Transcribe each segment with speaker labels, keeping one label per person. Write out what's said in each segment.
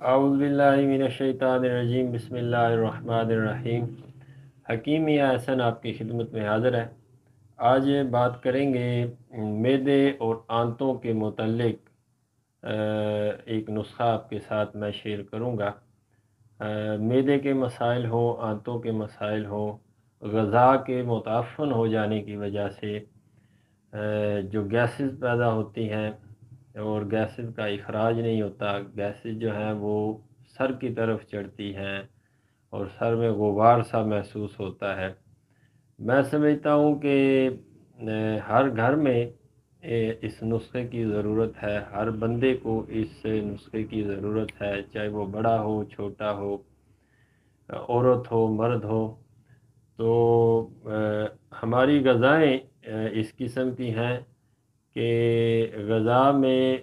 Speaker 1: اعوذ باللہ من الشیطان الرجیم، بسم اللہ الرحمن الرحیم۔ حکیم یا احسن آپ کی خدمت میں حاضر ہے۔ آج بات کریں گے معدے اور آنتوں کے متعلق۔ ایک نسخہ آپ کے ساتھ میں شیئر کروں گا۔ معدے کے مسائل ہوں، آنتوں کے مسائل ہوں، غذا کے متعفن ہو جانے کی وجہ سے جو گیسز پیدا ہوتی ہیں اور گیسز کا اخراج نہیں ہوتا، گیسز جو ہیں وہ سر کی طرف چڑھتی ہیں اور سر میں غبار سا محسوس ہوتا ہے۔ میں سمجھتا ہوں کہ ہر گھر میں اس نسخے کی ضرورت ہے، ہر بندے کو اس نسخے کی ضرورت ہے، چاہے وہ بڑا ہو، چھوٹا ہو، عورت ہو، مرد ہو۔ تو ہماری غذائیں اس قسم کی ہیں کہ غذا میں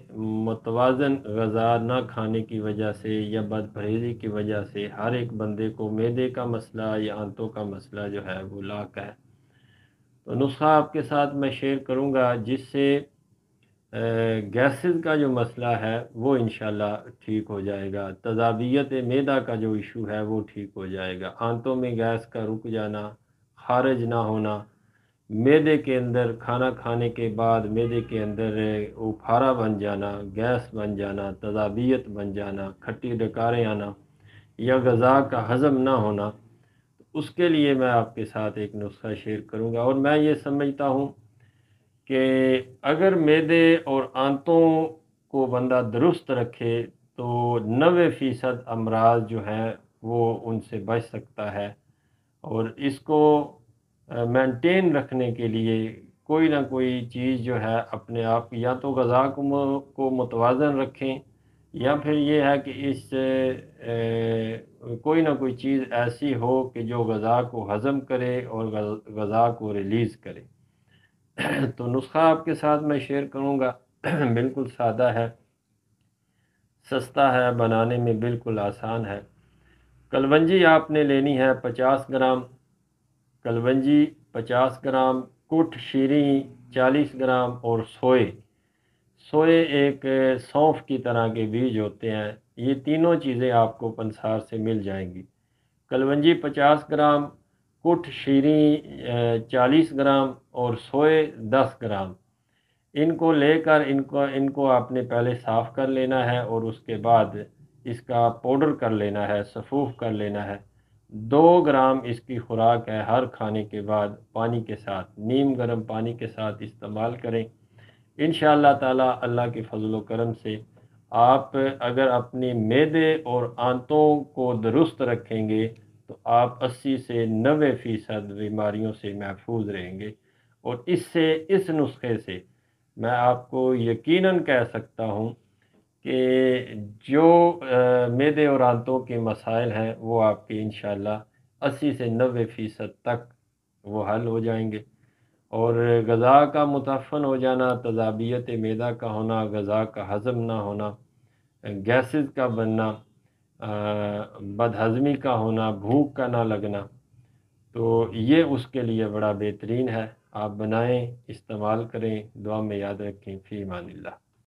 Speaker 1: متوازن غذا نہ کھانے کی وجہ سے یا بد پرہیزی کی وجہ سے ہر ایک بندے کو معدے کا مسئلہ یا آنتوں کا مسئلہ جو ہے وہ لاحق ہے۔ تو نسخہ آپ کے ساتھ میں شیئر کروں گا جس سے گیسز کا جو مسئلہ ہے وہ انشاءاللہ ٹھیک ہو جائے گا، تذابیت معدہ کا جو ایشو ہے وہ ٹھیک ہو جائے گا، آنتوں میں گیس کا رک جانا، خارج نہ ہونا، معدے کے اندر کھانا کھانے کے بعد معدے کے اندر اپھارا بن جانا، گیس بن جانا، تذابیت بن جانا، کھٹی ڈکاریں آنا یا غذا کا ہضم نہ ہونا۔ اس کے لیے میں آپ کے ساتھ ایک نسخہ شیئر کروں گا، اور میں یہ سمجھتا ہوں کہ اگر معدے اور آنتوں کو بندہ درست رکھے تو 90% امراض جو ہیں وہ ان سے بچ سکتا ہے۔ اور اس کو مینٹین رکھنے کے لیے کوئی نہ کوئی چیز جو ہے اپنے آپ، یا تو غذا کو متوازن رکھیں، یا پھر یہ ہے کہ اس کوئی نہ کوئی چیز ایسی ہو کہ جو غذا کو ہضم کرے اور غذا کو ریلیز کرے۔ تو نسخہ آپ کے ساتھ میں شیئر کروں گا، بالکل سادہ ہے، سستا ہے، بنانے میں بالکل آسان ہے۔ کلونجی آپ نے لینی ہے 50 گرام، کلونجی 50 گرام، کٹ شیریں 40 گرام، اور سوئے ایک سونف کی طرح کے بیج ہوتے ہیں۔ یہ تینوں چیزیں آپ کو پنسار سے مل جائیں گی۔ کلونجی 50 گرام، کٹ شیریں 40 گرام، اور سوئے 10 گرام۔ ان کو لے کر ان کو آپ نے پہلے صاف کر لینا ہے، اور اس کے بعد اس کا پاؤڈر کر لینا ہے، سفوف کر لینا ہے۔ 2 گرام اس کی خوراک ہے، ہر کھانے کے بعد پانی کے ساتھ، نیم گرم پانی کے ساتھ استعمال کریں۔ انشاءاللہ تعالی اللہ کے فضل و کرم سے آپ اگر اپنی معدے اور آنتوں کو درست رکھیں گے تو آپ 80 سے 90% بیماریوں سے محفوظ رہیں گے۔ اور اس نسخے سے میں آپ کو یقیناً کہہ سکتا ہوں کہ جو معدے اور آنتوں کے مسائل ہیں وہ آپ کے انشاءاللہ 80 سے 90% تک وہ حل ہو جائیں گے۔ اور غذا کا متعفن ہو جانا، تذابیت معدہ کا ہونا، غذا کا ہضم نہ ہونا، گیسز کا بننا، بد ہضمی کا ہونا، بھوک کا نہ لگنا، تو یہ اس کے لیے بڑا بہترین ہے۔ آپ بنائیں، استعمال کریں، دعا میں یاد رکھیں۔ فی امان اللہ۔